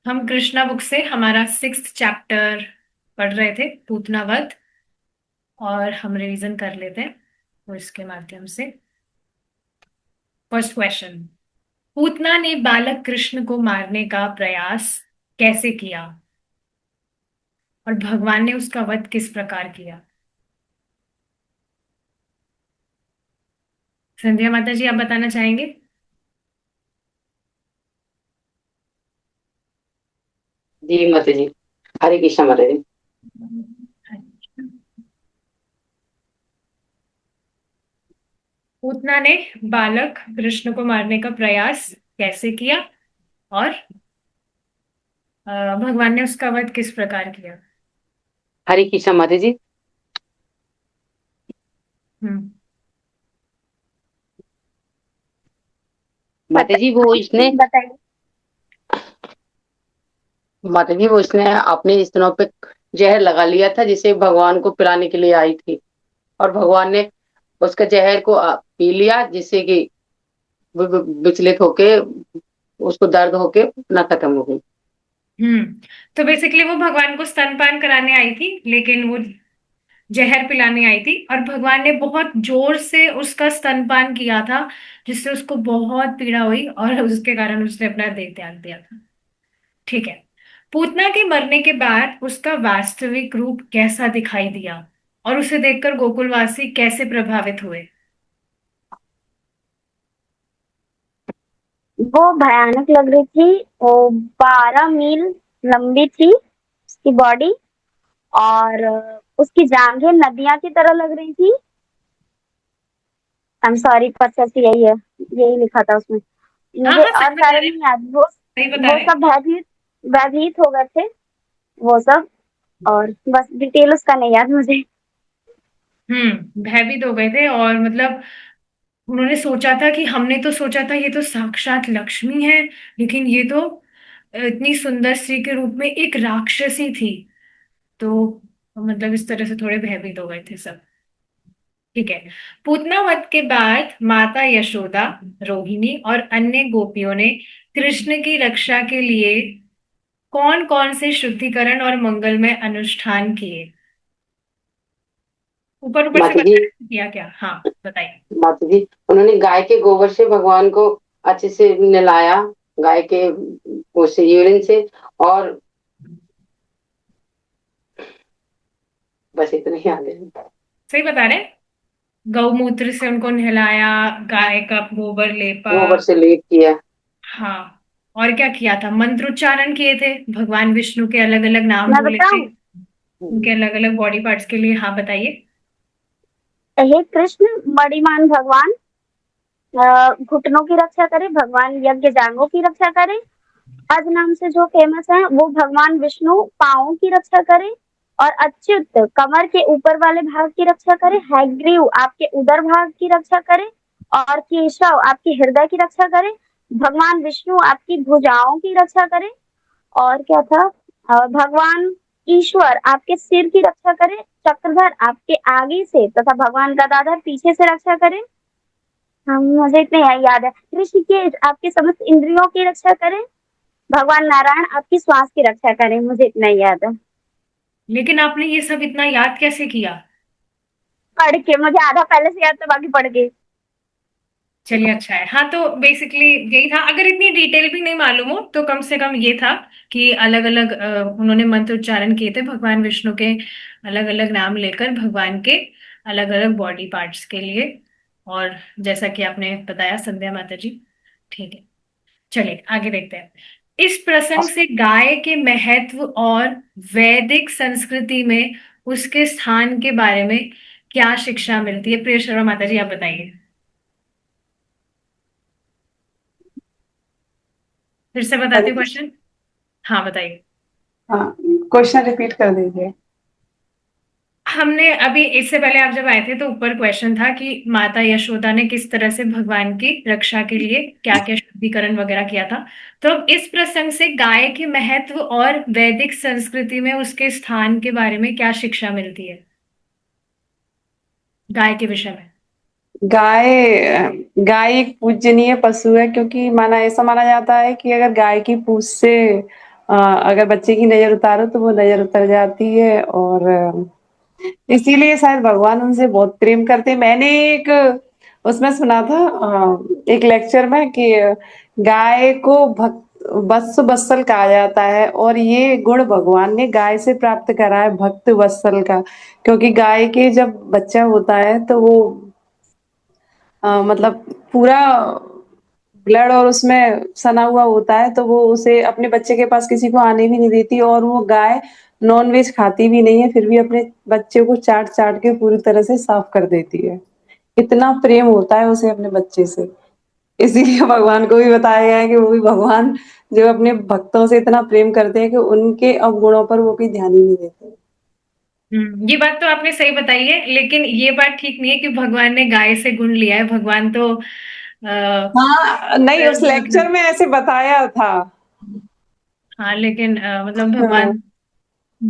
हम कृष्णा बुक से हमारा 6th चैप्टर पढ़ रहे थे, पूतना वध। और हम रिवीजन कर लेते हैं तो इसके माध्यम से। First question. पूतना ने बालक कृष्ण को मारने का प्रयास कैसे किया और भगवान ने उसका वध किस प्रकार किया? संध्या माता जी, आप बताना चाहेंगे? जी माता जी। हरे कृष्णा माता जी। पूतना ने बालक कृष्ण को मारने का प्रयास कैसे किया और भगवान ने उसका वध किस प्रकार किया? हरे कृष्णा माता जी। हम्म। माता जी वो इसने बताइए। माता जी वो इसने अपने स्तनों पे जहर लगा लिया था, जिसे भगवान को पिलाने के लिए आई थी। और भगवान ने उसका जहर को पी लिया, जिससे कि विचलित होके उसको दर्द होके ना खत्म हो गई। हम्म। तो बेसिकली वो भगवान को स्तनपान कराने आई थी, लेकिन वो जहर पिलाने आई थी और भगवान ने बहुत जोर से उसका स्तनपान किया था, जिससे उसको बहुत पीड़ा हुई और उसके कारण उसने अपना देह त्याग दिया था। ठीक है। पूतना के मरने के बाद उसका वास्तविक रूप कैसा दिखाई दिया और उसे देखकर गोकुलवासी कैसे प्रभावित हुए? वो भयानक लग रही थी। वो 12 मील लंबी थी उसकी बॉडी। और उसकी जांघें नदियां की तरह लग रही थी। आई एम सॉरी, पर सच यही है। यही लिखा था उसमें। हाँ मुझे हाँ, और सही बता सारे रहे, नहीं याद। वो सही बता वो रहे। सब भयभीत भयभीत हो गए थे वो सब। और बस डिटेल उसका नहीं याद मुझे। भयभीत हो गए थे और मतलब उन्होंने सोचा था कि हमने तो सोचा था ये तो साक्षात लक्ष्मी है, लेकिन ये तो इतनी सुंदर स्त्री के रूप में एक राक्षसी थी। तो मतलब इस तरह से थोड़े भयभीत हो गए थे सब। ठीक है। पूतना वध के बाद माता यशोदा, रोहिणी और अन्य गोपियों ने कृष्ण की रक्षा के लिए कौन कौन से शुद्धिकरण और मंगलमय अनुष्ठान किए? ऊपर ऊपर से माता जी बता रहे किया क्या? हाँ, बताइए। माता जी उन्होंने गाय के गोबर से भगवान को अच्छे से नहलाया, गाय के उससे यूरिन से। और बस इतना ही याद है। सही बता रहे। गौमूत्र से उनको नहलाया, गाय का गोबर लेपा। गोबर से लेप किया। हाँ। और क्या किया था? मंत्रोच्चारण किए थे, भगवान विष्णु के अलग अलग नाम मैं बोले थे बताऊं? उनके अलग अलग बॉडी पार्ट्स के लिए। हाँ, बताइए। हे कृष्ण, मणिमान भगवान घुटनों की रक्षा करे। भगवान यज्ञ जांघों की रक्षा करे। अज नाम से जो फेमस है वो भगवान विष्णु पांवों की रक्षा करे। और अच्युत कमर के ऊपर वाले भाग की रक्षा करे। हैग्रीव आपके उदर भाग की रक्षा करे। और केशव आपके हृदय की रक्षा करे। भगवान विष्णु आपकी भुजाओं की रक्षा करे। और क्या था? भगवान ईश्वर आपके सिर की रक्षा करे। चक्रधर आपके आगे से तथा भगवान गदाधर पीछे से रक्षा करे। हाँ, मुझे इतने याद है। ऋषिकेश आपकी समस्त इंद्रियों की रक्षा करे। भगवान नारायण आपकी श्वास की रक्षा करें। मुझे इतना ही याद है। लेकिन आपने ये सब इतना याद कैसे किया? पढ़ के मुझे आधा पहले से याद था, बाकी पढ़ के। चलिए, अच्छा है। हाँ, तो बेसिकली यही था। अगर इतनी डिटेल भी नहीं मालूम हो तो कम से कम ये था कि अलग अलग उन्होंने मंत्र उच्चारण किए थे भगवान विष्णु के अलग अलग नाम लेकर, भगवान के अलग अलग बॉडी पार्ट्स के लिए। और जैसा कि आपने बताया संध्या माता जी। ठीक है। चलिए आगे देखते हैं। इस प्रसंग से गाय के महत्व और वैदिक संस्कृति में उसके स्थान के बारे में क्या शिक्षा मिलती है? प्रिय शर्मा माता जी, आप बताइए। फिर से बताती हरे हूँ कृष्ण। क्वेश्चन। हाँ, बताइए। हाँ, क्वेश्चन रिपीट कर दीजिए। हमने अभी इससे पहले आप जब आए थे तो ऊपर क्वेश्चन था कि माता यशोदा ने किस तरह से भगवान की रक्षा के लिए क्या क्या शुद्धिकरण वगैरह किया था। तो अब इस प्रसंग से गाय के महत्व और वैदिक संस्कृति में उसके स्थान के बारे में क्या शिक्षा मिलती है, गाय के विषय में? गाय गाय एक पूजनीय पशु है, क्योंकि माना ऐसा माना जाता है कि अगर गाय की पूंछ से अगर बच्चे की नजर उतारो तो वो नजर उतर जाती है, और इसीलिए शायद भगवान उनसे बहुत प्रेम करते हैं। मैंने एक उसमें सुना था, एक लेक्चर में, कि गाय को भक्त वत्स वत्सल कहा जाता है, और ये गुण भगवान ने गाय से प्राप्त करा है, भक्त वत्सल का। क्योंकि गाय के जब बच्चा होता है तो वो मतलब पूरा ब्लड और उसमें सना हुआ होता है, तो वो उसे अपने बच्चे के पास किसी को आने भी नहीं देती, और वो गाय नॉन वेज खाती भी नहीं है, फिर भी अपने बच्चे को चाट चाट के पूरी तरह से साफ कर देती है। इतना प्रेम होता है उसे अपने बच्चे से। इसीलिए भगवान को भी बताया गया है कि वो भी भगवान जो अपने भक्तों से इतना प्रेम करते हैं कि उनके अवगुणों पर वो कोई ध्यान ही नहीं देते। ये बात तो आपने सही बताई है, लेकिन ये बात ठीक नहीं है कि भगवान ने गाय से गुण लिया है। भगवान तो हाँ, नहीं, उस लेक्चर मतलब, में ऐसे बताया था। हाँ लेकिन मतलब हाँ, भगवान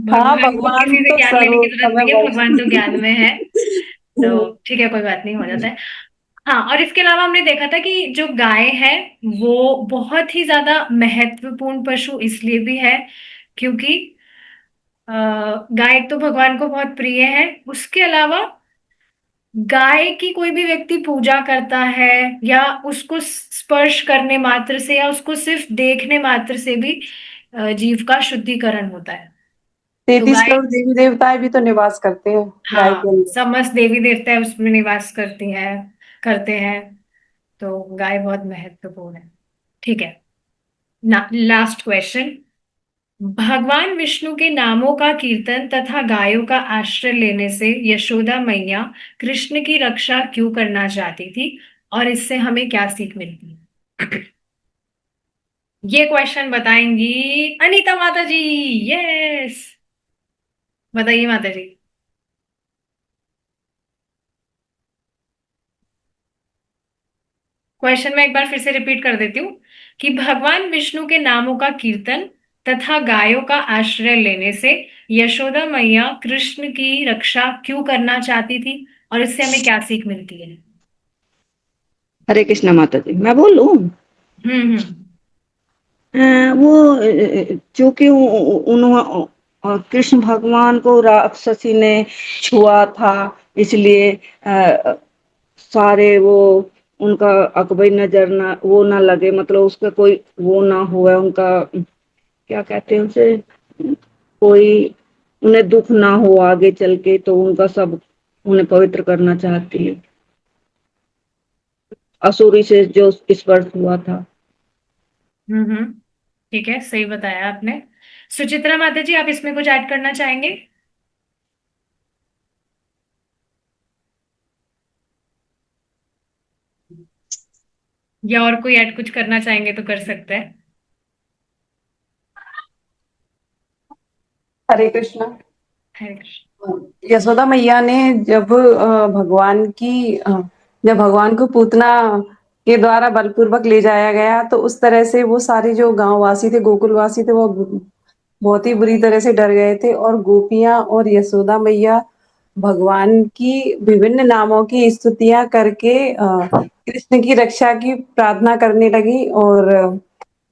हाँ, भगवान को भगवान किसी से तो ज्ञान लेने सर्व की जरूरत समय नहीं है, भगवान तो ज्ञान में है। तो ठीक है, कोई बात नहीं, हो जाता है। हाँ, और इसके अलावा हमने देखा था कि जो गाय है वो बहुत ही ज्यादा महत्वपूर्ण पशु इसलिए भी है क्योंकि अ, गाय तो भगवान को बहुत प्रिय है। उसके अलावा गाय की कोई भी व्यक्ति पूजा करता है या उसको स्पर्श करने मात्र से या उसको सिर्फ देखने मात्र से भी जीव का शुद्धिकरण होता है। तो 33 गाय, करोड़ देवी देवताएं भी तो निवास करते हैं गाय के हाँ, अंदर। समस्त देवी देवता उसमें निवास करती हैं, करते हैं। तो गाय बहुत महत्वपूर्ण है। ठीक है ना, लास्ट क्वेश्चन। भगवान विष्णु के नामों का कीर्तन तथा गायों का आश्रय लेने से यशोदा मैया कृष्ण की रक्षा क्यों करना चाहती थी और इससे हमें क्या सीख मिलती है? ये क्वेश्चन बताएंगी अनीता माता जी। यस, बताइए माता जी। क्वेश्चन मैं एक बार फिर से रिपीट कर देती हूँ कि भगवान विष्णु के नामों का कीर्तन तथा गायों का आश्रय लेने से यशोदा मैया कृष्ण की रक्षा क्यों करना चाहती थी और इससे हमें क्या सीख मिलती है? हरे कृष्णा माता जी, मैं बोलूं। हम्म। वो चूंकि उन्होंने कृष्ण भगवान को राक्षसी ने छुआ था, इसलिए सारे वो उनका अकबई नजर ना वो ना लगे, मतलब उसका कोई वो ना हुआ, उनका क्या कहते हैं उसे, कोई उन्हें दुख ना हो आगे चल के, तो उनका सब उन्हें पवित्र करना चाहती है, असुरी से जो स्पर्श हुआ था। हम्म। ठीक है, सही बताया आपने। सुचित्रा माता जी, आप इसमें कुछ ऐड करना चाहेंगे? या और कोई ऐड कुछ करना चाहेंगे तो कर सकते हैं। हरे कृष्णा। हरे कृष्ण। यशोदा मैया ने जब जब भगवान को पूतना के द्वारा बलपूर्वक ले जाया गया, तो उस तरह से वो सारे जो गांव वासी थे, गोकुल वासी थे, वो बहुत ही बुरी तरह से डर गए थे, और गोपियां और यशोदा मैया भगवान की विभिन्न नामों की स्तुतियां करके कृष्ण की रक्षा की प्रार्थना करने लगी, और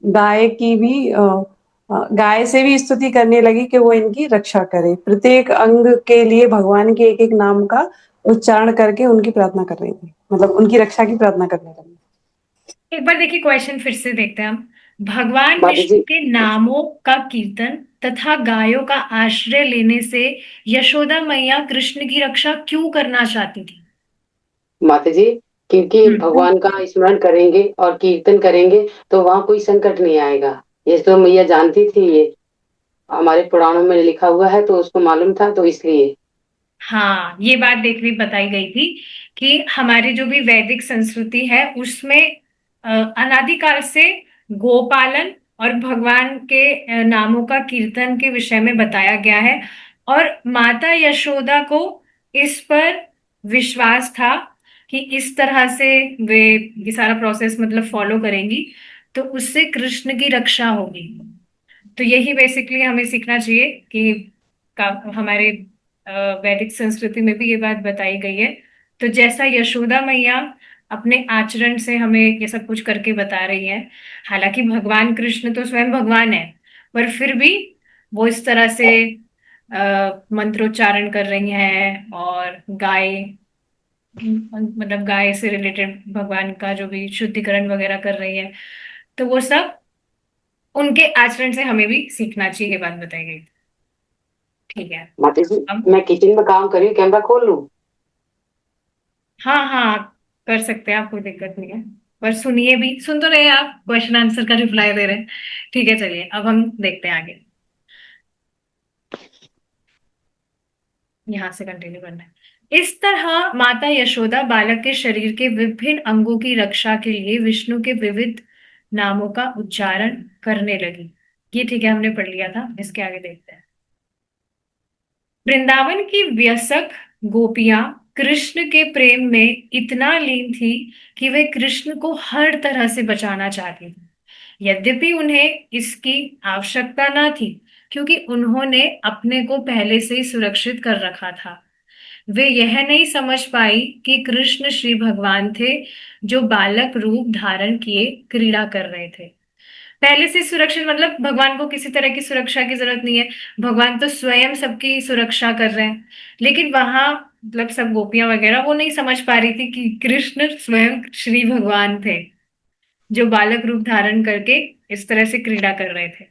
गाय की भी गाय से भी स्तुति करने लगी कि वो इनकी रक्षा करे। प्रत्येक अंग के लिए भगवान के एक एक नाम का उच्चारण करके उनकी प्रार्थना कर रही थी, मतलब उनकी रक्षा की प्रार्थना करने लगी। एक बार देखिए, क्वेश्चन फिर से देखते हैं हम। भगवान माता विष्णु जी, के नामों का कीर्तन तथा गायों का आश्रय लेने से यशोदा मैया कृष्ण की रक्षा क्यों करना चाहती थी? माता जी, क्योंकि हम्म। भगवान का स्मरण करेंगे और कीर्तन करेंगे तो वहां कोई संकट नहीं आएगा। ये तो मैया जानती थी, ये हमारे पुराणों में लिखा हुआ है, तो उसको मालूम था, तो इसलिए। हाँ, ये बात देखनी बताई गई थी कि हमारी जो भी वैदिक संस्कृति है उसमें अनादिकाल से गोपालन और भगवान के नामों का कीर्तन के विषय में बताया गया है। और माता यशोदा को इस पर विश्वास था कि इस तरह से वे ये सारा प्रोसेस मतलब फॉलो करेंगी तो उससे कृष्ण की रक्षा होगी। तो यही बेसिकली हमें सीखना चाहिए कि हमारे वैदिक संस्कृति में भी ये बात बताई गई है। तो जैसा यशोदा मैया अपने आचरण से हमें ये सब कुछ करके बता रही है, हालांकि भगवान कृष्ण तो स्वयं भगवान है, पर फिर भी वो इस तरह से मंत्रोच्चारण कर रही हैं और गाय, मतलब गाय से रिलेटेड भगवान का जो भी शुद्धिकरण वगैरह कर रही है, तो वो सब उनके आचरण से हमें भी सीखना चाहिए, ये बात बताई गई। ठीक है। माता जी, अब मैं किचन में काम कर रही हूँ, कैमरा खोल लूँ? हाँ हाँ, कर सकते हैं आप, कोई दिक्कत नहीं है। पर सुनिए भी, सुन तो रहे हैं आप, क्वेश्चन आंसर का रिप्लाई दे रहे हैं। ठीक है, चलिए अब हम देखते हैं आगे। यहाँ से कंटिन्यू करना है। इस तरह माता यशोदा बालक के शरीर के विभिन्न अंगों की रक्षा के लिए विष्णु के विविध नामों का उच्चारण करने लगी। ये ठीक है, हमने पढ़ लिया था, इसके आगे देखते हैं। वृंदावन की व्यसक गोपियां कृष्ण के प्रेम में इतना लीन थी कि वे कृष्ण को हर तरह से बचाना चाहती थी, यद्यपि उन्हें इसकी आवश्यकता न थी, क्योंकि उन्होंने अपने को पहले से ही सुरक्षित कर रखा था। वे यह नहीं समझ पाई कि कृष्ण श्री भगवान थे, जो बालक रूप धारण किए क्रीड़ा कर रहे थे। पहले से सुरक्षित मतलब भगवान को किसी तरह की सुरक्षा की जरूरत नहीं है, भगवान तो स्वयं सबकी सुरक्षा कर रहे हैं। लेकिन वहां मतलब सब गोपियां वगैरह वो नहीं समझ पा रही थी कि कृष्ण स्वयं श्री भगवान थे, जो बालक रूप धारण करके इस तरह से क्रीड़ा कर रहे थे।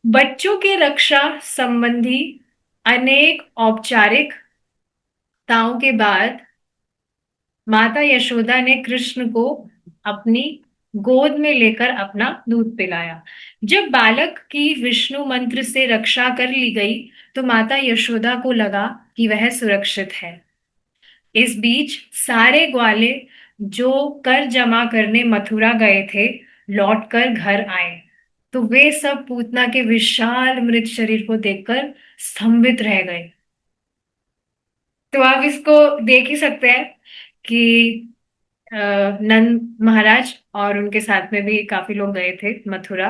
बच्चों के रक्षा संबंधी अनेक औपचारिकताओं के बाद माता यशोदा ने कृष्ण को अपनी गोद में लेकर अपना दूध पिलाया। जब बालक की विष्णु मंत्र से रक्षा कर ली गई, तो माता यशोदा को लगा कि वह सुरक्षित है। इस बीच सारे ग्वाले जो कर जमा करने मथुरा गए थे, लौटकर घर आए, तो वे सब पूतना के विशाल मृत शरीर को देखकर स्तंभित रह गए। तो आप इसको देख ही सकते हैं कि नंद महाराज और उनके साथ में भी काफी लोग गए थे मथुरा,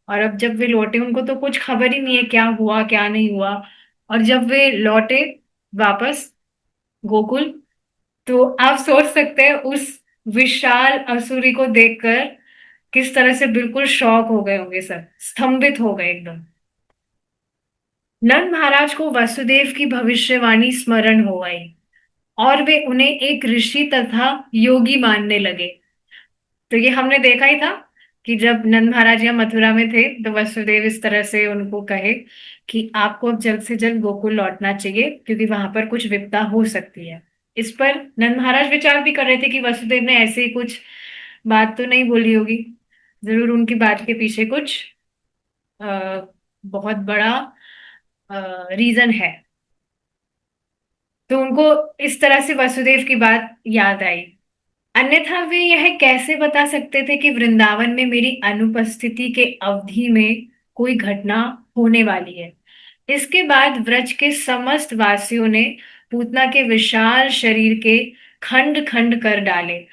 और अब जब वे लौटे उनको तो कुछ खबर ही नहीं है क्या हुआ क्या नहीं हुआ। और जब वे लौटे वापस गोकुल, तो आप सोच सकते हैं उस विशाल असुरी को देखकर किस तरह से बिल्कुल शॉक हो गए होंगे, सब स्तंभित हो गए एकदम। नंद महाराज को वसुदेव की भविष्यवाणी स्मरण हो आई और वे उन्हें एक ऋषि तथा योगी मानने लगे। तो ये हमने देखा ही था कि जब नंद महाराज यहाँ मथुरा में थे, तो वसुदेव इस तरह से उनको कहे कि आपको अब जल्द से जल्द गोकुल लौटना चाहिए, क्योंकि वहां पर कुछ विपदा हो सकती है। इस पर नंद महाराज विचार भी कर रहे थे कि वसुदेव ने ऐसे ही कुछ बात तो नहीं बोली होगी, जरूर उनकी बात के पीछे कुछ आ, बहुत बड़ा रीजन है। तो उनको इस तरह से वसुदेव की बात याद आई। अन्यथा वे यह कैसे बता सकते थे कि वृंदावन में मेरी अनुपस्थिति के अवधि में कोई घटना होने वाली है। इसके बाद व्रज के समस्त वासियों ने पूतना के विशाल शरीर के खंड खंड कर डाले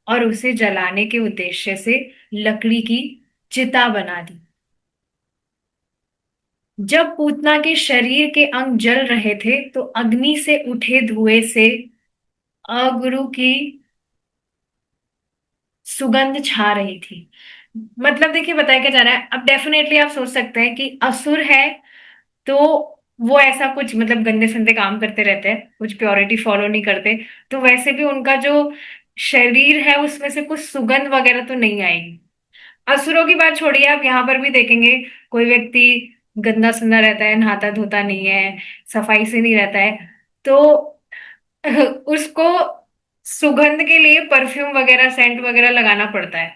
और उसे जलाने के उद्देश्य से लकड़ी की चिता बना दी। जब पूतना के शरीर के अंग जल रहे थे, तो अग्नि से उठे धुएं से अगुरु की सुगंध छा रही थी। मतलब देखिए, बताया क्या जा रहा है, अब डेफिनेटली आप सोच सकते हैं कि असुर है, तो वो ऐसा कुछ मतलब गंदे संदे काम करते रहते हैं, कुछ प्योरिटी फॉलो नहीं करते। तो वैसे भी उनका जो शरीर है उसमें से कुछ सुगंध वगैरह तो नहीं आएगी। असुरों की बात छोड़िए, आप यहाँ पर भी देखेंगे कोई व्यक्ति गंदा संदा रहता है, नहाता धोता नहीं है, सफाई से नहीं रहता है, तो उसको सुगंध के लिए परफ्यूम वगैरह सेंट वगैरह लगाना पड़ता है।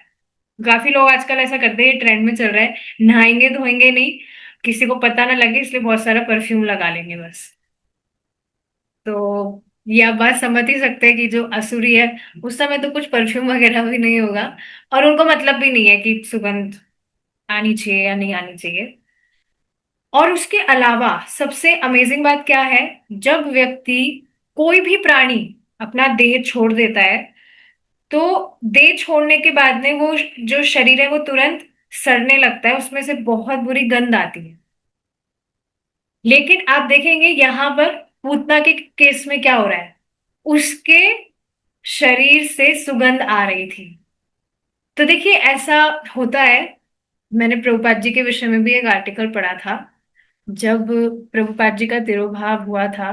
काफी लोग आजकल ऐसा करते हैं, ट्रेंड में चल रहा है, नहाएंगे धोएंगे नहीं, किसी को पता ना लगे इसलिए बहुत सारा परफ्यूम लगा लेंगे बस। तो ये आप बात समझ ही सकते हैं कि जो असुरी है, उस समय तो कुछ परफ्यूम वगैरह भी नहीं होगा, और उनको मतलब भी नहीं है कि सुगंध आनी चाहिए या नहीं आनी चाहिए। और उसके अलावा सबसे अमेजिंग बात क्या है, जब व्यक्ति, कोई भी प्राणी अपना देह छोड़ देता है, तो देह छोड़ने के बाद में वो जो शरीर है वो तुरंत सड़ने लगता है, उसमें से बहुत बुरी गंध आती है। लेकिन आप देखेंगे यहां पर पूतना के केस में क्या हो रहा है, उसके शरीर से सुगंध आ रही थी। तो देखिए ऐसा होता है मैंने प्रभुपाद जी के विषय में भी एक आर्टिकल पढ़ा था। जब प्रभुपाद जी का तिरोभाव हुआ था,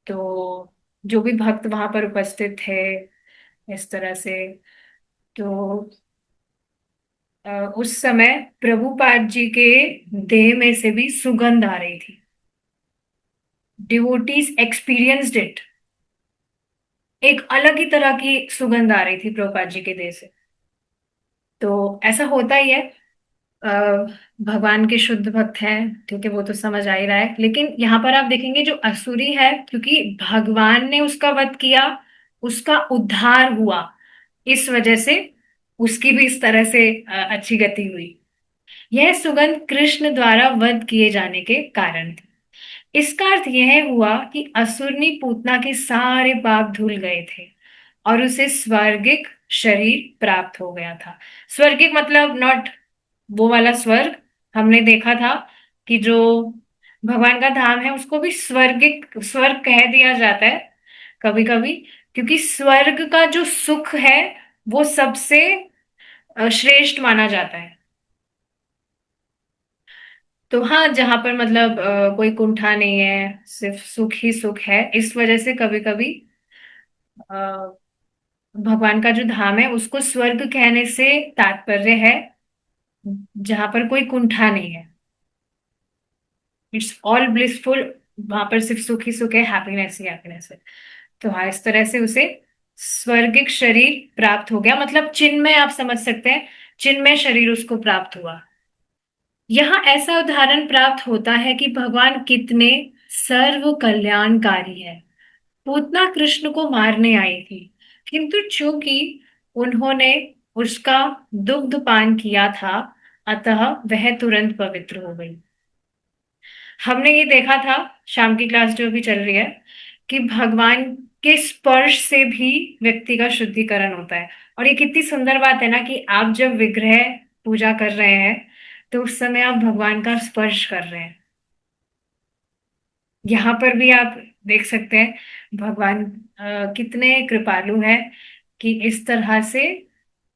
तो जो भी भक्त वहां पर उपस्थित थे, इस तरह से, तो उस समय प्रभुपाद जी के देह में से भी सुगंध आ रही थी। Devotees experienced it. एक अलग ही तरह की सुगंध आ रही थी प्रभुपाद जी के देह से। तो ऐसा होता ही है। अ, भगवान के शुद्ध भक्त हैं, ठीक है, वो तो समझ आ ही रहा है। लेकिन यहाँ पर आप देखेंगे जो असुरी है, क्योंकि भगवान ने उसका वध किया, उसका उद्धार हुआ, इस वजह से उसकी भी इस तरह से अच्छी गति हुई। यह सुगंध कृष्ण द्वारा वध किए जाने के कारण थी। इसका अर्थ यह हुआ कि असुरनी पूतना के सारे पाप धुल गए थे और उसे स्वर्गिक शरीर प्राप्त हो गया था। स्वर्गिक मतलब नॉट वो वाला स्वर्ग। हमने देखा था कि जो भगवान का धाम है उसको भी स्वर्गिक स्वर्ग कह दिया जाता है कभी कभी, क्योंकि स्वर्ग का जो सुख है वो सबसे श्रेष्ठ माना जाता है। तो हाँ, जहां पर मतलब कोई कुंठा नहीं है, सिर्फ सुख ही सुख है, इस वजह से कभी कभी भगवान का जो धाम है उसको स्वर्ग कहने से तात्पर्य है जहां पर कोई कुंठा नहीं है। It's all blissful. वहां पर सिर्फ सुख ही सुख है, हैप्पीनेस ही हैप्पीनेस है। तो हाँ, इस तरह से उसे स्वर्गिक शरीर प्राप्त हो गया, मतलब चिन्मय, आप समझ सकते हैं, चिन्मय शरीर उसको प्राप्त हुआ। यहाँ ऐसा उदाहरण प्राप्त होता है कि भगवान कितने सर्व कल्याणकारी है। पूतना कृष्ण को मारने आई थी, किंतु चूंकि उन्होंने उसका दुग्ध पान किया था, अतः वह तुरंत पवित्र हो गई। हमने ये देखा था, शाम की क्लास जो भी चल रही है, कि भगवान के स्पर्श से भी व्यक्ति का शुद्धिकरण होता है। और ये कितनी सुंदर बात है ना, कि आप जब विग्रह पूजा कर रहे हैं तो उस समय आप भगवान का स्पर्श कर रहे हैं। यहाँ पर भी आप देख सकते हैं भगवान कितने कृपालु हैं कि इस तरह से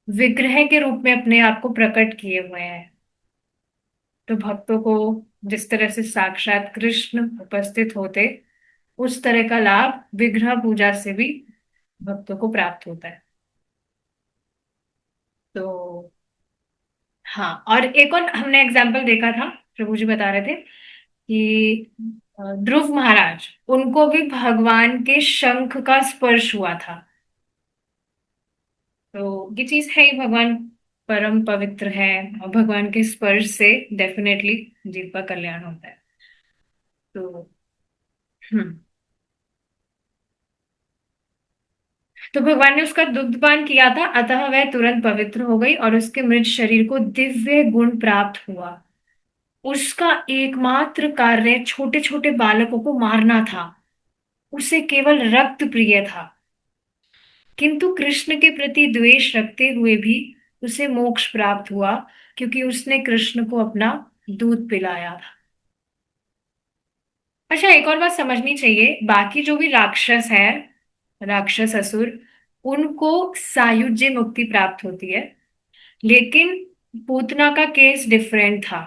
विग्रह के रूप में अपने आप को प्रकट किए हुए हैं। तो भक्तों को जिस तरह से साक्षात कृष्ण उपस्थित होते, उस तरह का लाभ विग्रह पूजा से भी भक्तों को प्राप्त होता है। तो हाँ, और एक और हमने एग्जाम्पल देखा था, प्रभु जी बता रहे थे कि ध्रुव महाराज, उनको भी भगवान के शंख का स्पर्श हुआ था। तो ये चीज है ही, भगवान परम पवित्र है और भगवान के स्पर्श से डेफिनेटली जीव का कल्याण होता है। तो हम्म तो भगवान ने उसका दुग्धपान किया था, अतः वह तुरंत पवित्र हो गई और उसके मृत शरीर को दिव्य गुण प्राप्त हुआ। उसका एकमात्र कार्य छोटे छोटे बालकों को मारना था। उसे केवल रक्त प्रिय था, किंतु कृष्ण के प्रति द्वेष रखते हुए भी उसे मोक्ष प्राप्त हुआ, क्योंकि उसने कृष्ण को अपना दूध पिलाया था। अच्छा, एक और बात समझनी चाहिए, बाकी जो भी राक्षस है, राक्षस असुर, उनको सायुज्य मुक्ति प्राप्त होती है, लेकिन पूतना का केस डिफरेंट था।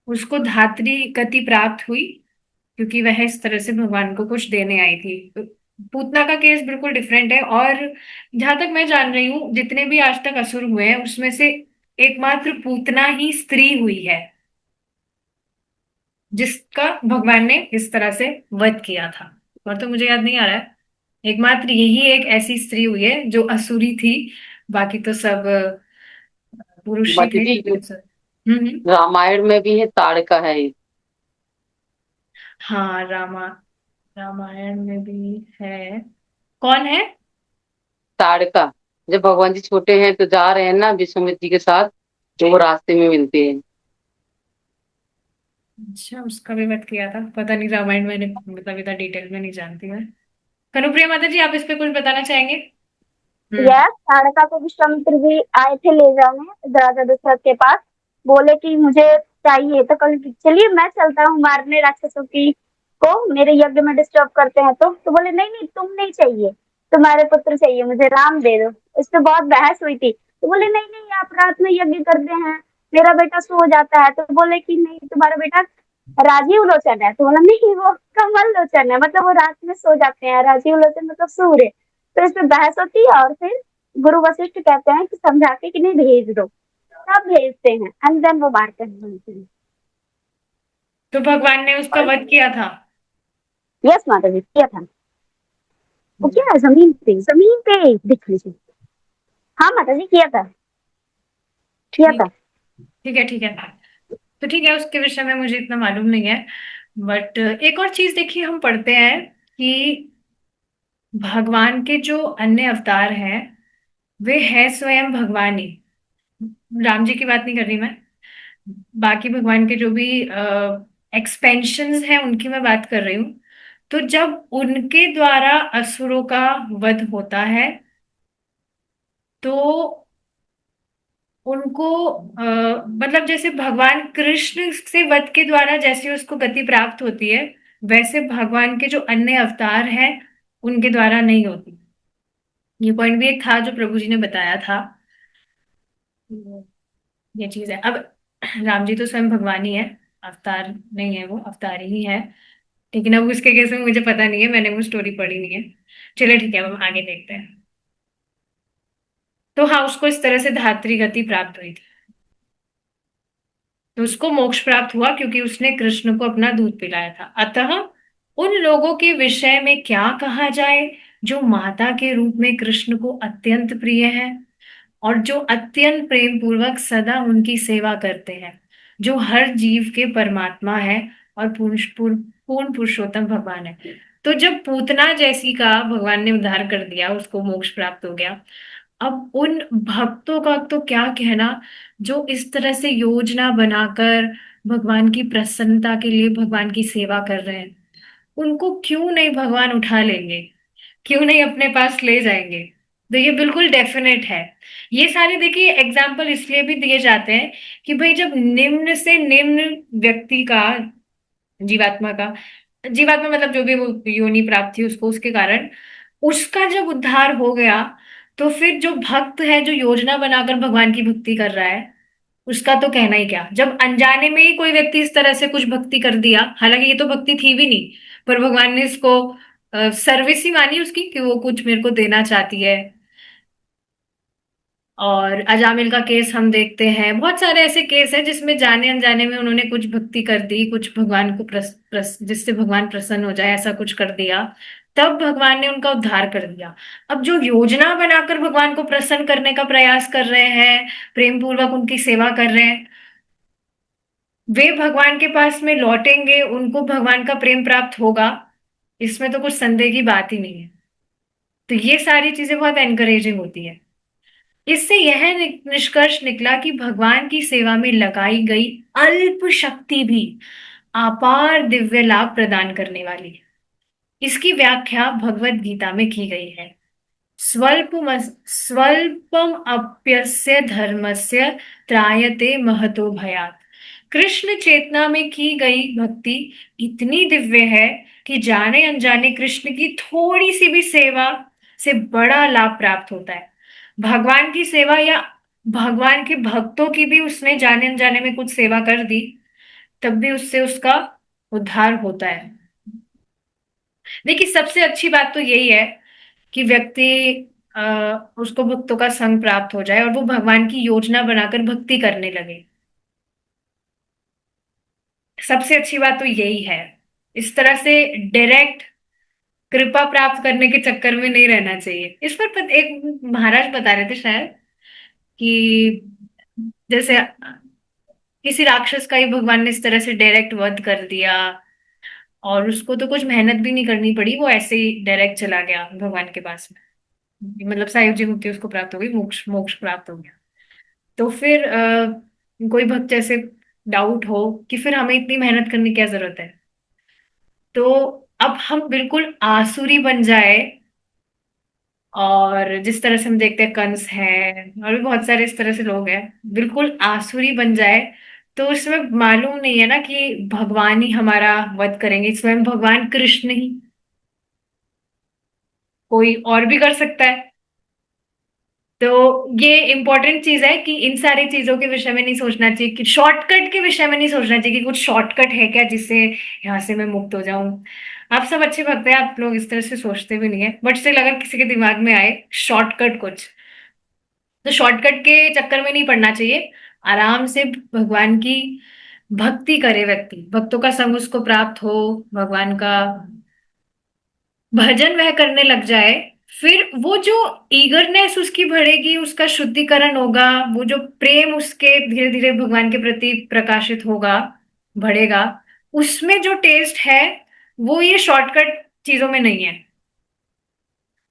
उसको धात्री गति प्राप्त हुई, क्योंकि वह इस तरह से भगवान को कुछ देने आई थी। पूतना का केस बिल्कुल डिफरेंट है। और जहां तक मैं जान रही हूँ, जितने भी आज तक असुर हुए हैं उसमें से एकमात्र पूतना ही स्त्री हुई है जिसका भगवान ने इस तरह से वध किया था। और तो मुझे याद नहीं आ रहा है, एकमात्र यही एक ऐसी स्त्री हुई है जो असुरी थी। बाकी तो सब पुरुष ही बाकी थे, जी क्योंकि रामायण में भी है, ताड़का है ये। हाँ, रामायण में भी है। कौन है? ताड़का। जब भगवान जी छोटे हैं तो जा रहे हैं ना विश्वामित्र जी के साथ, तो वो रास्ते में मिलते हैं। अच्छा, उसका भी वध किया था, पता नहीं, रामायण मैंने मतलब इतना डिटेल में नहीं जानती मैं। कनुप्रिया माता जी, आप इस पे कुछ बताना चाहेंगे? हम्म। यह ताड़का को विश्वामित्र जी आए थे ले जाने राजा दशरथ के पास। बोले कि मुझे चाहिए, तो कल चलिए मैं चलता हूँ मारने राक्षसों की को, मेरे यज्ञ में डिस्टर्ब करते हैं। तो बोले नहीं नहीं, तुम नहीं चाहिए, तुम्हारे पुत्र चाहिए, मुझे राम दे दो। इस पे बहुत बहस हुई थी। तो बोले नहीं नहीं आप रात में यज्ञ करते हैं, मेरा बेटा सो जाता है। तो बोले कि नहीं तुम्हारा बेटा राजीव लोचन है। तो बोला नहीं वो कमल लोचन है, मतलब वो रात में सो जाते हैं, राजीव लोचन मतलब सूर्य। तो इस पे बहस होती है और फिर गुरु वशिष्ठ कहते हैं कि समझा के कि नहीं भेज दो, तब भेजते हैं एंड देन वो मारते हैं। तो भगवान ने उसका और वध किया था। यस माता जी किया था। वो क्या है जमीन पे दिख लीजिए। हाँ माता जी किया था, किया ठीक था। ठीक है, ठीक है। तो ठीक है, उसके विषय में मुझे इतना मालूम नहीं है। बट एक और चीज देखिए, हम पढ़ते हैं कि भगवान के जो अन्य अवतार हैं वे हैं स्वयं भगवान ही। राम जी की बात नहीं कर रही मैं, बाकी भगवान के जो भी एक्सपेंशंस हैं उनकी मैं बात कर रही हूँ। तो जब उनके द्वारा असुरों का वध होता है तो उनको मतलब जैसे भगवान कृष्ण से वध के द्वारा जैसे उसको गति प्राप्त होती है, वैसे भगवान के जो अन्य अवतार हैं उनके द्वारा नहीं होती। ये पॉइंट भी एक था जो प्रभु जी ने बताया था। ये चीज है। अब राम जी तो स्वयं भगवान ही है, अवतार नहीं है, वो अवतार ही है। लेकिन अब उसके केस में मुझे पता नहीं है, मैंने वो स्टोरी पढ़ी नहीं है। चलिए ठीक है, अब हम आगे देखते हैं। तो हाँ, उसको इस तरह से धात्री गति प्राप्त हुई थी। तो उसको मोक्ष प्राप्त हुआ क्योंकि उसने कृष्ण को अपना दूध पिलाया था। अतः उन लोगों के विषय में क्या कहा जाए जो माता के रूप में कृष्ण को अत्यंत प्रिय है और जो अत्यंत प्रेम पूर्वक सदा उनकी सेवा करते हैं, जो हर जीव के परमात्मा है और पूर्ण पुरुषोत्तम भगवान है। तो जब पूतना जैसी का भगवान ने उद्धार कर दिया, उसको मोक्ष प्राप्त हो गया, अब उन भक्तों का तो क्या कहना जो इस तरह से योजना बनाकर भगवान की प्रसन्नता के लिए भगवान की सेवा कर रहे हैं। उनको क्यों नहीं भगवान उठा लेंगे, क्यों नहीं अपने पास ले जाएंगे। तो ये बिल्कुल डेफिनेट है। ये सारे देखिए एग्जाम्पल इसलिए भी दिए जाते हैं कि भाई जब निम्न से निम्न व्यक्ति का, जीवात्मा का, जीवात्मा मतलब जो भी वो योनि प्राप्त थी उसको, उसके कारण उसका जब उद्धार हो गया, तो फिर जो भक्त है जो योजना बनाकर भगवान की भक्ति कर रहा है उसका तो कहना ही क्या। जब अनजाने में ही कोई व्यक्ति इस तरह से कुछ भक्ति कर दिया, हालांकि ये तो भक्ति थी भी नहीं, पर भगवान ने इसको सर्विस ही मानी उसकी कि वो कुछ मेरे को देना चाहती है। और अजामिल का केस हम देखते हैं, बहुत सारे ऐसे केस हैं जिसमें जाने अनजाने में उन्होंने कुछ भक्ति कर दी, कुछ भगवान को जिससे भगवान प्रसन्न हो जाए ऐसा कुछ कर दिया, तब भगवान ने उनका उद्धार कर दिया। अब जो योजना बनाकर भगवान को प्रसन्न करने का प्रयास कर रहे हैं, प्रेम पूर्वक उनकी सेवा कर रहे हैं, वे भगवान के पास में लौटेंगे, उनको भगवान का प्रेम प्राप्त होगा, इसमें तो कुछ संदेह की बात ही नहीं है। तो ये सारी चीजें बहुत एनकरेजिंग होती है। इससे यह निष्कर्ष निकला कि भगवान की सेवा में लगाई गई अल्प शक्ति भी अपार दिव्य लाभ प्रदान करने वाली है। इसकी व्याख्या भगवत गीता में की गई है। स्वल्पम अप्यस्य धर्मस्य त्रायते महतो भयात्। कृष्ण चेतना में की गई भक्ति इतनी दिव्य है कि जाने अनजाने कृष्ण की थोड़ी सी भी सेवा से बड़ा लाभ प्राप्त होता है। भगवान की सेवा या भगवान के भक्तों की भी उसने जाने अनजाने में कुछ सेवा कर दी, तब भी उससे उसका उद्धार होता है। देखिए सबसे अच्छी बात तो यही है कि व्यक्ति उसको भक्तों का संग प्राप्त हो जाए और वो भगवान की योजना बनाकर भक्ति करने लगे। सबसे अच्छी बात तो यही है। इस तरह से डायरेक्ट कृपा प्राप्त करने के चक्कर में नहीं रहना चाहिए। इस पर एक महाराज बता रहे थे शायद कि जैसे किसी राक्षस का ही भगवान ने इस तरह से डायरेक्ट वध कर दिया और उसको तो कुछ मेहनत भी नहीं करनी पड़ी, वो ऐसे ही डायरेक्ट चला गया भगवान के पास में, मतलब सायुज्य जी मुक्ति उसको प्राप्त हो गई, मोक्ष मोक्ष प्राप्त हो गया। तो फिर कोई भक्त जैसे डाउट हो कि फिर हमें इतनी मेहनत करने की क्या जरूरत है, तो अब हम बिल्कुल आसुरी बन जाए, और जिस तरह से हम देखते हैं कंस है और भी बहुत सारे इस तरह से लोग हैं, बिल्कुल आसुरी बन जाए, तो उसमें मालूम नहीं है ना कि भगवान ही हमारा वध करेंगे, स्वयं भगवान कृष्ण ही, कोई और भी कर सकता है। तो ये इंपॉर्टेंट चीज है कि इन सारी चीजों के विषय में नहीं सोचना चाहिए, कि शॉर्टकट के विषय में नहीं सोचना चाहिए कि कुछ शॉर्टकट है क्या जिससे यहाँ से मैं मुक्त हो जाऊं। आप सब अच्छे भक्त हैं, आप लोग इस तरह से सोचते भी नहीं है, बट स्टिल अगर किसी के दिमाग में आए शॉर्टकट कुछ, तो शॉर्टकट के चक्कर में नहीं पड़ना चाहिए। आराम से भगवान की भक्ति करे व्यक्ति, भक्तों का संग उसको प्राप्त हो, भगवान का भजन वह करने लग जाए, फिर वो जो ईगरनेस उसकी बढ़ेगी, उसका शुद्धिकरण होगा, वो जो प्रेम उसके धीरे धीरे भगवान के प्रति प्रकाशित होगा, बढ़ेगा, उसमें जो टेस्ट है वो ये शॉर्टकट चीजों में नहीं है।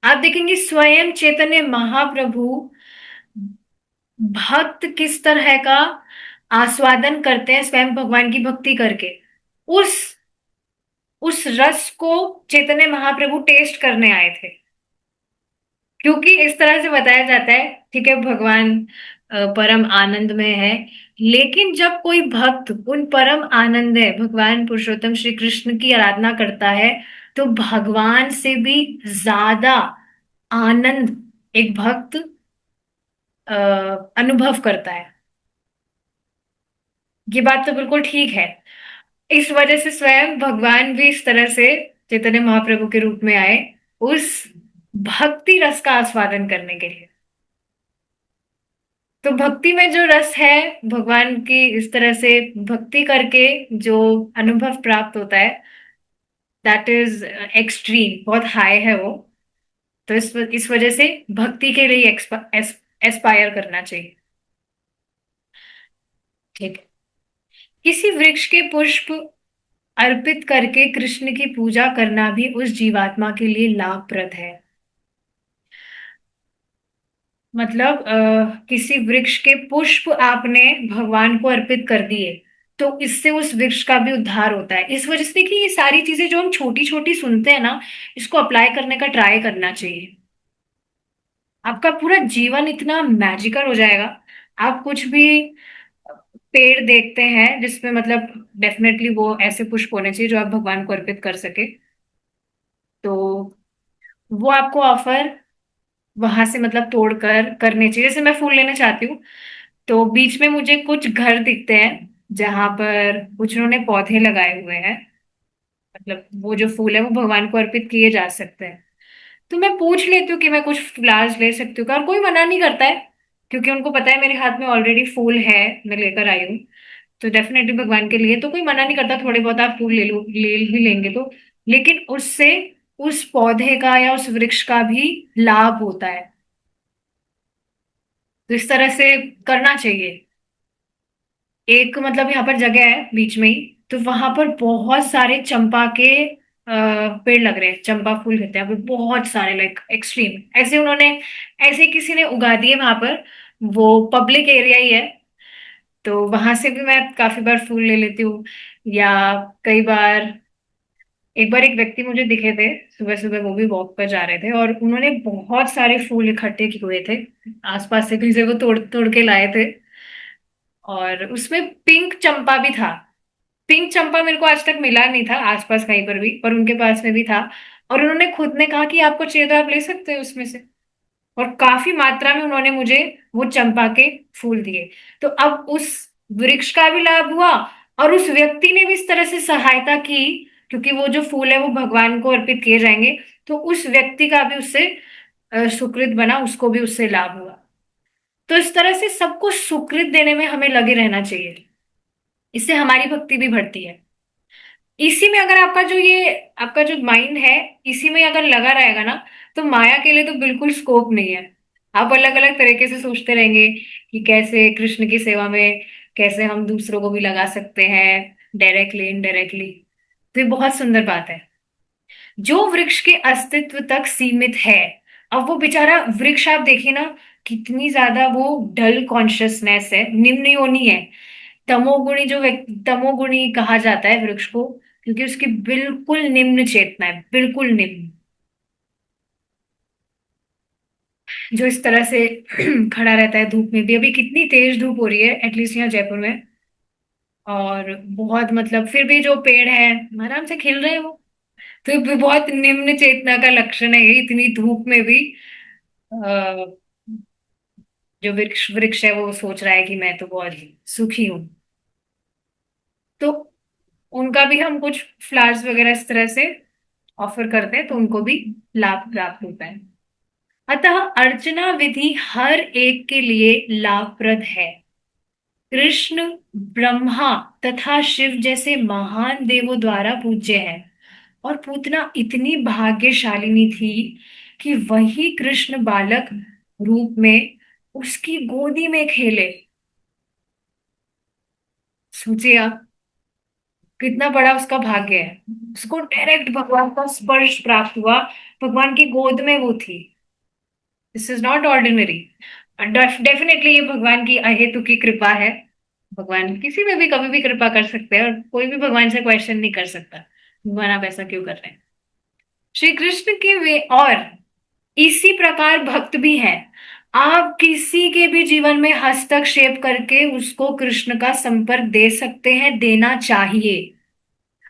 आप देखेंगे स्वयं चैतन्य महाप्रभु भक्त किस तरह का आस्वादन करते हैं स्वयं भगवान की भक्ति करके, उस उस रस को चैतन्य महाप्रभु टेस्ट करने आए थे। क्योंकि इस तरह से बताया जाता है, ठीक है, भगवान परम आनंद में है, लेकिन जब कोई भक्त उन परम आनंद है भगवान पुरुषोत्तम श्री कृष्ण की आराधना करता है, तो भगवान से भी ज्यादा आनंद एक भक्त अ, अनुभव करता है। ये बात तो बिल्कुल ठीक है। इस वजह से स्वयं भगवान भी इस तरह से चैतन्य महाप्रभु के रूप में आए, उस भक्ति रस का आस्वादन करने के लिए। तो भक्ति में जो रस है, भगवान की इस तरह से भक्ति करके जो अनुभव प्राप्त होता है, दैट इज एक्सट्रीम, बहुत हाई है वो। तो इस वजह से भक्ति के लिए एस्पायर करना चाहिए। ठीक है। किसी वृक्ष के पुष्प अर्पित करके कृष्ण की पूजा करना भी उस जीवात्मा के लिए लाभप्रद है। मतलब किसी वृक्ष के पुष्प आपने भगवान को अर्पित कर दिए, तो इससे उस वृक्ष का भी उद्धार होता है। इस वजह से देखिए, ये सारी चीजें जो हम छोटी छोटी सुनते हैं ना, इसको अप्लाई करने का ट्राई करना चाहिए। आपका पूरा जीवन इतना मैजिकल हो जाएगा। आप कुछ भी पेड़ देखते हैं जिसमें मतलब डेफिनेटली वो ऐसे पुष्प होने चाहिए जो आप भगवान को अर्पित कर सके, तो वो आपको ऑफर वहां से मतलब तोड़कर करने चाहिए। जैसे मैं फूल लेना चाहती हूँ, तो बीच में मुझे कुछ घर दिखते हैं जहां पर कुछ उन्होंने पौधे लगाए हुए हैं, मतलब वो जो फूल है वो भगवान को अर्पित किए जा सकते हैं। तो मैं पूछ लेती हूँ कि मैं कुछ फ्लावर्स ले सकती हूँ क्या? और कोई मना नहीं करता है, क्योंकि उनको पता है मेरे हाथ में ऑलरेडी फूल है, मैं लेकर आई हूँ, तो डेफिनेटली भगवान के लिए तो कोई मना नहीं करता, थोड़े बहुत आप फूल ले लो, ले भी लेंगे तो। लेकिन उससे उस पौधे का या उस वृक्ष का भी लाभ होता है। तो इस तरह से करना चाहिए। एक मतलब यहाँ पर जगह है बीच में ही, तो वहां पर बहुत सारे चंपा के पेड़ लग रहे हैं, चंपा फूल कहते हैं, अभी बहुत सारे, लाइक एक्सट्रीम ऐसे उन्होंने, ऐसे किसी ने उगा दिए वहां पर। वो पब्लिक एरिया ही है, तो वहां से भी मैं काफी बार फूल ले लेती हूँ। या कई बार, एक बार एक व्यक्ति मुझे दिखे थे, सुबह सुबह वो भी वॉक पर जा रहे थे, और उन्होंने बहुत सारे फूल इकट्ठे किए हुए थे, आसपास से कहीं से वो तोड़ तोड़ के लाए थे। और उसमें पिंक चंपा भी था। पिंक चंपा मेरे को आज तक मिला नहीं था आसपास कहीं पर भी, पर उनके पास में भी था। और उन्होंने खुद ने कहा कि आपको चाहिए तो आप ले सकते हो उसमें से। और काफी मात्रा में उन्होंने मुझे वो चंपा के फूल दिए। तो अब उस वृक्ष का भी लाभ हुआ, और उस व्यक्ति ने भी इस तरह से सहायता की, क्योंकि वो जो फूल है वो भगवान को अर्पित किए जाएंगे, तो उस व्यक्ति का भी उससे सुकृत बना, उसको भी उससे लाभ हुआ। तो इस तरह से सबको सुकृत देने में हमें लगे रहना चाहिए, इससे हमारी भक्ति भी बढ़ती है। इसी में अगर आपका जो ये, आपका जो माइंड है, इसी में अगर लगा रहेगा ना, तो माया के लिए तो बिल्कुल स्कोप नहीं है। आप अलग अलग तरीके से सोचते रहेंगे कि कैसे कृष्ण की सेवा में कैसे हम दूसरों को भी लगा सकते हैं, डायरेक्टली इनडायरेक्टली। तो ये बहुत सुंदर बात है। जो वृक्ष के अस्तित्व तक सीमित है, अब वो बेचारा वृक्ष आप देखिए ना, कितनी ज्यादा वो डल कॉन्शियसनेस है, निम्न योनि है। तमोगुणी जो तमोगुणी कहा जाता है वृक्ष को, क्योंकि उसकी बिल्कुल निम्न चेतना है, बिल्कुल निम्न। जो इस तरह से खड़ा रहता है धूप में भी, अभी कितनी तेज धूप हो रही है एटलीस्ट यहाँ जयपुर में, और बहुत मतलब फिर भी जो पेड़ है आराम से खिल रहे हैं वो। तो ये भी बहुत निम्न चेतना का लक्षण है ये, इतनी धूप में भी जो वृक्ष वृक्ष है वो सोच रहा है कि मैं तो बहुत सुखी हूं। तो उनका भी हम कुछ फ्लावर्स वगैरह इस तरह से ऑफर करते हैं तो उनको भी लाभ प्राप्त होता है। अतः अर्चना विधि हर एक के लिए लाभप्रद है। कृष्ण ब्रह्मा तथा शिव जैसे महान देवों द्वारा पूज्य है। और पूतना इतनी भाग्यशालिनी थी कि वही कृष्ण बालक रूप में उसकी गोदी में खेले। सोचिए आप, कितना बड़ा उसका भाग्य है। उसको डायरेक्ट भगवान का स्पर्श प्राप्त हुआ, भगवान की गोद में वो थी। This is not ordinary. Definitely ये भगवान की अहेतु की कृपा है। भगवान किसी में भी कभी भी कृपा कर सकते हैं और कोई भी भगवान से क्वेश्चन नहीं कर सकता भगवान आप ऐसा क्यों कर रहे हैं। श्री कृष्ण के वे और इसी प्रकार भक्त भी हैं। आप किसी के भी जीवन में हस्तक्षेप करके उसको कृष्ण का संपर्क दे सकते हैं, देना चाहिए।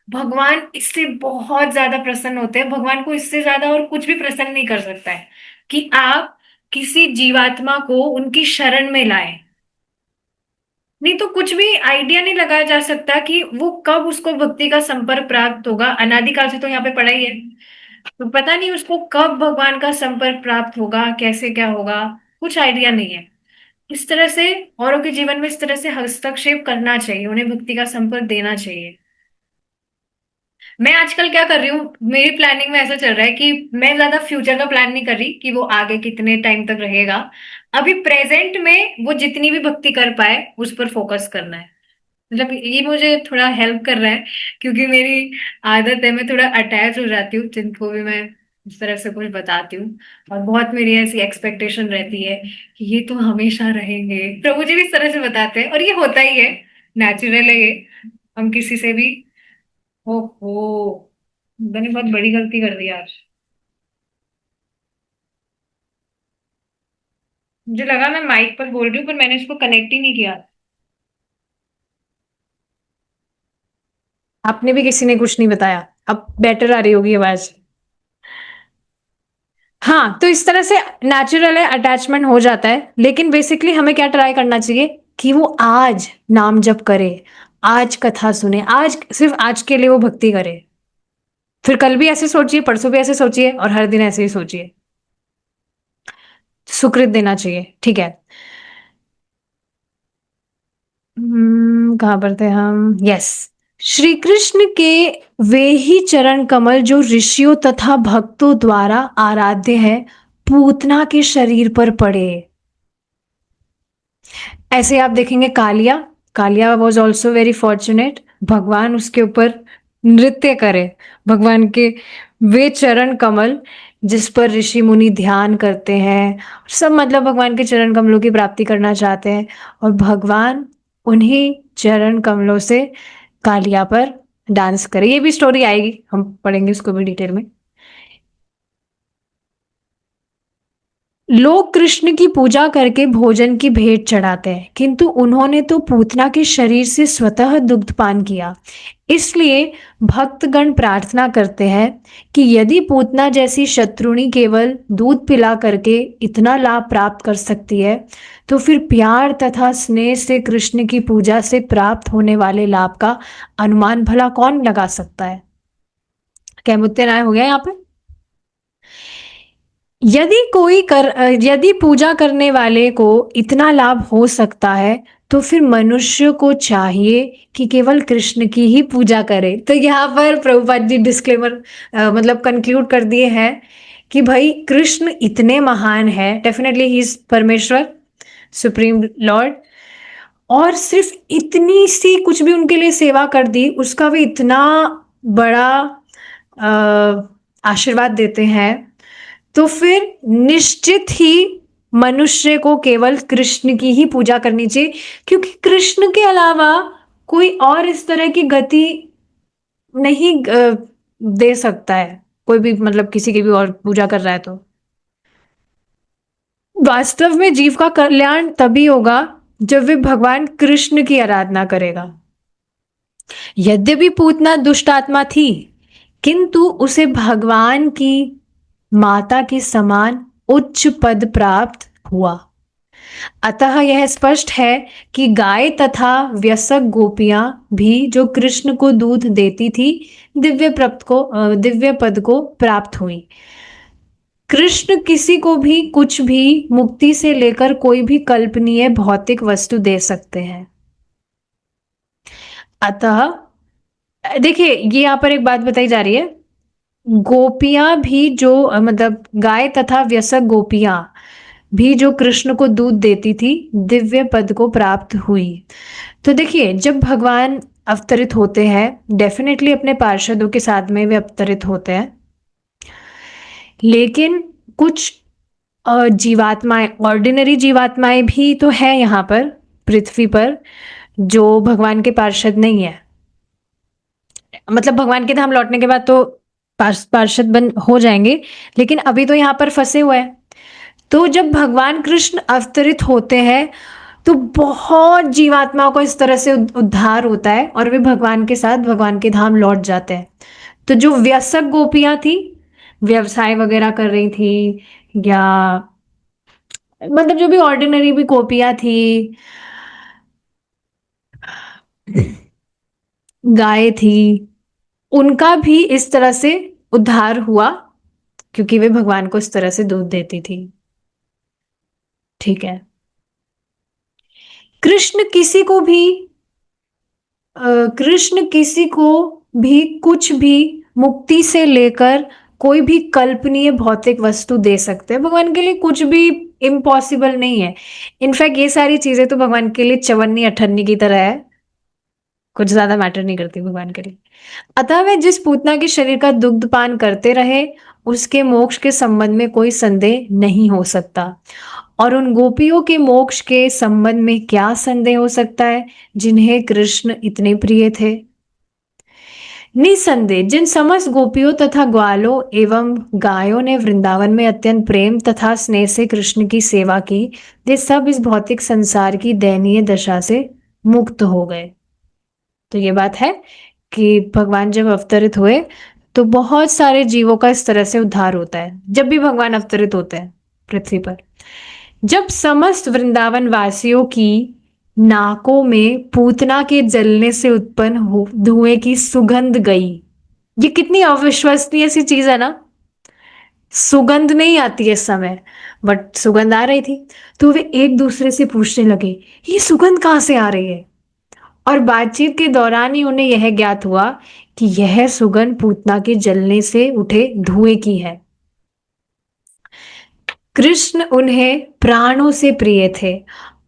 भगवान इससे बहुत ज्यादा प्रसन्न होते हैं। भगवान को इससे ज्यादा और कुछ भी प्रसन्न नहीं कर सकता है कि आप किसी जीवात्मा को उनकी शरण में लाएं। नहीं तो कुछ भी आइडिया नहीं लगाया जा सकता कि वो कब उसको भक्ति का संपर्क प्राप्त होगा। अनादिकाल से तो यहाँ पे पड़ा ही है, तो पता नहीं उसको कब भगवान का संपर्क प्राप्त होगा, कैसे क्या होगा, कुछ आइडिया नहीं है। इस तरह से औरों के जीवन में इस तरह से हस्तक्षेप करना चाहिए, उन्हें भक्ति का संपर्क देना चाहिए। मैं आजकल क्या कर रही हूँ, मेरी प्लानिंग में ऐसा चल रहा है कि मैं ज्यादा फ्यूचर का प्लान नहीं कर रही कि वो आगे कितने टाइम तक रहेगा। अभी प्रेजेंट में वो जितनी भी भक्ति कर पाए उस पर फोकस करना है। मतलब ये मुझे थोड़ा हेल्प कर रहा है क्योंकि मेरी आदत है, मैं थोड़ा अटैच हो जाती हूँ जिनको भी मैं इस तरह से कुछ बताती हूँ। और बहुत मेरी ऐसी एक्सपेक्टेशन रहती है कि ये तो हमेशा रहेंगे। प्रभु जी भी इस तरह से बताते हैं और ये होता ही है, नेचुरल है ये। हम किसी से भी, ओहो मैंने बहुत बड़ी गलती कर दी आज। मुझे लगा मैं माइक पर बोल रही हूँ पर मैंने इसको कनेक्ट ही नहीं किया। आपने भी किसी ने कुछ नहीं बताया, अब बेटर आ रही होगी आवाज। हाँ, तो इस तरह से नेचुरल है, अटैचमेंट हो जाता है। लेकिन बेसिकली हमें क्या ट्राई करना चाहिए कि वो आज नाम जप करे, आज कथा सुने, आज सिर्फ आज के लिए वो भक्ति करे। फिर कल भी ऐसे सोचिए, परसों भी ऐसे सोचिए और हर दिन ऐसे ही सोचिए। सुकृत देना चाहिए, ठीक है। कहाँ पर थे हम? यस, श्री कृष्ण के वे ही चरण कमल जो ऋषियों तथा भक्तों द्वारा आराध्य है, पूतना के शरीर पर पड़े। ऐसे आप देखेंगे Kaliya, Kaliya was also very fortunate, भगवान उसके ऊपर नृत्य करे। भगवान के वे चरण कमल जिस पर ऋषि मुनि ध्यान करते हैं, सब मतलब भगवान के चरण कमलों की प्राप्ति करना चाहते हैं और भगवान उन्हीं चरण कमलों से कालिया पर डांस करे। ये भी स्टोरी आएगी, हम पढ़ेंगे उसको भी डिटेल में। लोग कृष्ण की पूजा करके भोजन की भेंट चढ़ाते हैं, किंतु उन्होंने तो पूतना के शरीर से स्वतः दुग्धपान किया। इसलिए भक्तगण प्रार्थना करते हैं कि यदि पूतना जैसी शत्रुणी केवल दूध पिला करके इतना लाभ प्राप्त कर सकती है, तो फिर प्यार तथा स्नेह से कृष्ण की पूजा से प्राप्त होने वाले लाभ का अनुमान भला कौन लगा सकता है। क्या मुत्ते राय हो गया यहाँ पे? यदि पूजा करने वाले को इतना लाभ हो सकता है, तो फिर मनुष्य को चाहिए कि केवल कृष्ण की ही पूजा करे। तो यहाँ पर प्रभुपाद जी डिस्क्लेमर मतलब कंक्लूड कर दिए हैं कि भाई कृष्ण इतने महान है, डेफिनेटली ही इज परमेश्वर, सुप्रीम लॉर्ड, और सिर्फ इतनी सी कुछ भी उनके लिए सेवा कर दी उसका भी इतना बड़ा आशीर्वाद देते हैं। तो फिर निश्चित ही मनुष्य को केवल कृष्ण की ही पूजा करनी चाहिए, क्योंकि कृष्ण के अलावा कोई और इस तरह की गति नहीं दे सकता है। कोई भी मतलब किसी की भी और पूजा कर रहा है तो वास्तव में जीव का कल्याण तभी होगा जब वे भगवान कृष्ण की आराधना करेगा। यद्यपि पूतना दुष्ट आत्मा थी, किंतु उसे भगवान की माता के समान उच्च पद प्राप्त हुआ। अतः यह स्पष्ट है कि गाय तथा व्यसक गोपियां भी जो कृष्ण को दूध देती थी दिव्य पद को प्राप्त हुई। कृष्ण किसी को भी कुछ भी मुक्ति से लेकर कोई भी कल्पनीय भौतिक वस्तु दे सकते हैं। अतः देखिए, ये यहाँ पर एक बात बताई जा रही है, गोपियां भी जो मतलब गाय तथा व्यसक गोपियां भी जो कृष्ण को दूध देती थी दिव्य पद को प्राप्त हुई। तो देखिए, जब भगवान अवतरित होते हैं, डेफिनेटली अपने पार्षदों के साथ में वे अवतरित होते हैं, लेकिन कुछ जीवात्माएं, ऑर्डिनरी जीवात्माएं भी तो है यहाँ पर पृथ्वी पर, जो भगवान के पार्षद नहीं है। मतलब भगवान के धाम लौटने के बाद तो पार्षद बन हो जाएंगे, लेकिन अभी तो यहाँ पर फंसे हुए हैं। तो जब भगवान कृष्ण अवतरित होते हैं तो बहुत जीवात्माओं को इस तरह से उद्धार होता है और वे भगवान के साथ भगवान के धाम लौट जाते हैं। तो जो व्यसक गोपियां थी, व्यवसाय वगैरह कर रही थी, या मतलब जो भी ऑर्डिनरी भी गोपियां थी, गाय थी, उनका भी इस तरह से उद्धार हुआ क्योंकि वे भगवान को इस तरह से दूध देती थी। ठीक है। कृष्ण किसी को भी कृष्ण किसी को भी कुछ भी मुक्ति से लेकर कोई भी कल्पनीय भौतिक वस्तु दे सकते हैं। भगवान के लिए कुछ भी इम्पॉसिबल नहीं है। इनफैक्ट ये सारी चीजें तो भगवान के लिए चवन्नी अठन्नी की तरह है, कुछ ज्यादा मैटर नहीं करती भगवान के लिए। अतः वे जिस पूतना के शरीर का दुग्ध पान करते रहे उसके मोक्ष के संबंध में कोई संदेह नहीं हो सकता। और उन गोपियों के मोक्ष के संबंध में क्या संदेह हो सकता है जिन्हें कृष्ण इतने प्रिय थे। निसंदेह जिन समस्त गोपियों तथा ग्वालों एवं गायों ने वृंदावन में अत्यंत प्रेम तथा स्नेह से कृष्ण की सेवा की, वे सब इस भौतिक संसार की दयनीय दशा से मुक्त हो गए। तो ये बात है कि भगवान जब अवतरित हुए तो बहुत सारे जीवों का इस तरह से उद्धार होता है जब भी भगवान अवतरित होते हैं पृथ्वी पर। जब समस्त वृंदावन वासियों की नाकों में पूतना के जलने से उत्पन्न हो धुएं की सुगंध गई। ये कितनी अविश्वसनीय सी चीज है ना। सुगंध नहीं आती है इस समय, बट सुगंध आ रही थी। तो वे एक दूसरे से पूछने लगे, ये सुगंध कहाँ से आ रही है। और बातचीत के दौरान ही उन्हें यह ज्ञात हुआ कि यह सुगंध पूतना के जलने से उठे धुएं की है। कृष्ण उन्हें प्राणों से प्रिय थे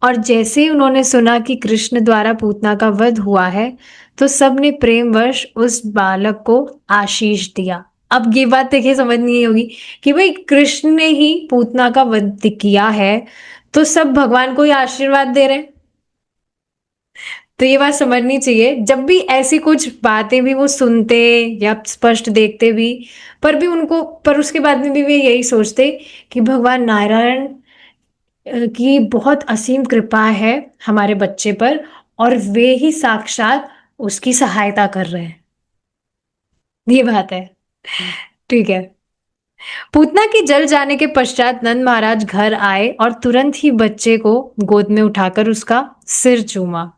और जैसे ही उन्होंने सुना कि कृष्ण द्वारा पूतना का वध हुआ है तो सबने प्रेमवश उस बालक को आशीष दिया। अब ये बात देखिए समझनी होगी कि भाई कृष्ण ने ही पूतना का वध किया है तो सब भगवान को ही आशीर्वाद दे रहे हैं। तो ये बात समझनी चाहिए, जब भी ऐसी कुछ बातें भी वो सुनते या स्पष्ट देखते भी, पर उसके बाद में भी वे यही सोचते कि भगवान नारायण की बहुत असीम कृपा है हमारे बच्चे पर और वे ही साक्षात उसकी सहायता कर रहे हैं। ये बात है। ठीक है। पूतना के जल जाने के पश्चात नंद महाराज घर आए और तुरंत ही बच्चे को गोद में उठाकर उसका सिर चूमा।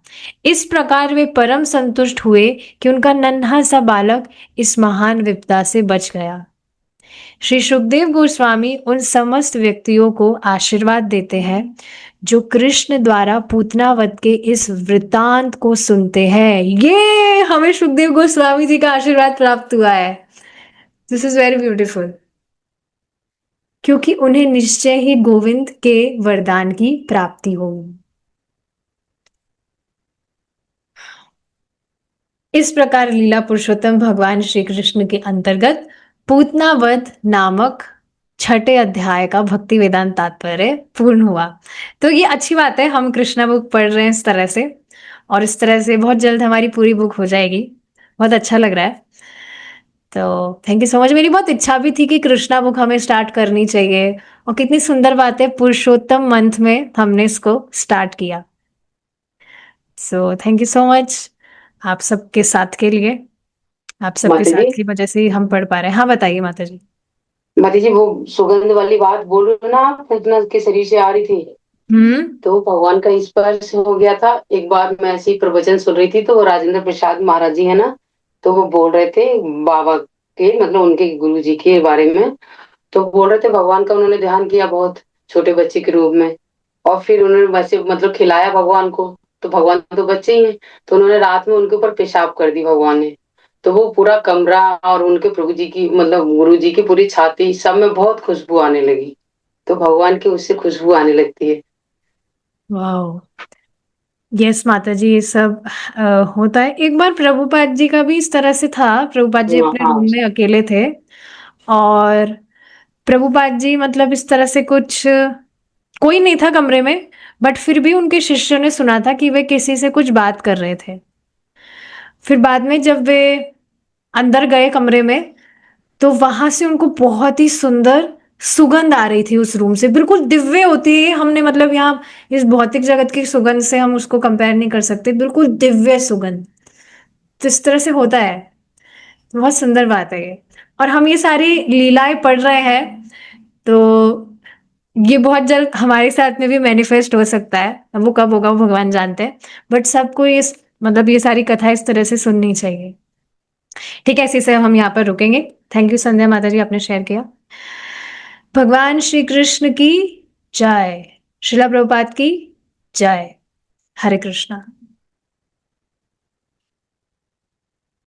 इस प्रकार वे परम संतुष्ट हुए कि उनका नन्हा सा बालक इस महान विपदा से बच गया। श्री सुखदेव गोस्वामी उन समस्त व्यक्तियों को आशीर्वाद देते हैं जो कृष्ण द्वारा पूतना वध के इस वृतांत को सुनते हैं। ये हमें सुखदेव गोस्वामी जी का आशीर्वाद प्राप्त हुआ है। दिस इज वेरी ब्यूटीफुल, क्योंकि उन्हें निश्चय ही गोविंद के वरदान की प्राप्ति होगी। इस प्रकार लीला पुरुषोत्तम भगवान श्री कृष्ण के अंतर्गत पूतना वध नामक छठे अध्याय का भक्ति वेदांत तात्पर्य पूर्ण हुआ। तो ये अच्छी बात है, हम कृष्णा बुक पढ़ रहे हैं इस तरह से, और इस तरह से बहुत जल्द हमारी पूरी बुक हो जाएगी। बहुत अच्छा लग रहा है। तो थैंक यू सो मच। मेरी बहुत इच्छा भी थी कि कृष्णा बुक हमें स्टार्ट करनी चाहिए, और कितनी सुंदर बात है पुरुषोत्तम मंथ में हमने इसको स्टार्ट किया। So thank you so much आप सबके साथ के लिए। आप सबके माता साथ जी, की वजह से ही हम पढ़ पा रहे हैं। हाँ बताइए माता जी। माता जी वो सुगंध वाली बात बोल रहे हो ना, आप पूतना के शरीर से आ रही थी। तो भगवान का स्पर्श हो गया था। एक बार मैं ऐसे ही प्रवचन सुन रही थी, तो वो राजेंद्र प्रसाद महाराज जी है ना, तो वो बोल रहे थे बाबा के, मतलब उनके गुरु जी के बारे में। तो बोल रहे थे भगवान का उन्होंने ध्यान किया बहुत, छोटे बच्चे के रूप में। और फिर उन्होंने वैसे मतलब खिलाया भगवान को। तो भगवान तो बच्चे ही हैं, तो उन्होंने रात में उनके ऊपर पेशाब कर दी भगवान ने। तो वो पूरा कमरा और उनके प्रभु जी की, मतलब गुरु जी की पूरी छाती, सब में बहुत खुशबू आने लगी। तो भगवान की उससे खुशबू आने लगती है। वाह। यस माता जी, ये सब होता है। एक बार प्रभुपाद जी का भी इस तरह से था। प्रभुपाद जी हाँ अपने हाँ। रूम में अकेले थे, और प्रभुपाद जी मतलब इस तरह से कुछ, कोई नहीं था कमरे में, बट फिर भी उनके शिष्यों ने सुना था कि वे किसी से कुछ बात कर रहे थे। फिर बाद में जब वे अंदर गए कमरे में, तो वहां से उनको बहुत ही सुंदर सुगंध आ रही थी उस रूम से, बिल्कुल दिव्य होती है। हमने मतलब यहाँ इस भौतिक जगत की सुगंध से हम उसको कंपेयर नहीं कर सकते, बिल्कुल दिव्य सुगंध। तो इस तरह से होता है। बहुत सुंदर बात है ये। और हम ये सारी लीलाएं पढ़ रहे हैं, तो ये बहुत जल्द हमारे साथ में भी मैनिफेस्ट हो सकता है। अब वो कब होगा वो भगवान जानते हैं, बट सबको इस मतलब ये सारी कथा इस तरह से सुननी चाहिए। ठीक है, इसी से हम यहाँ पर रुकेंगे। थैंक यू संध्या माता जी, आपने शेयर किया। भगवान श्री कृष्ण की जय। शिला प्रभुपाद की जय। हरे कृष्णा।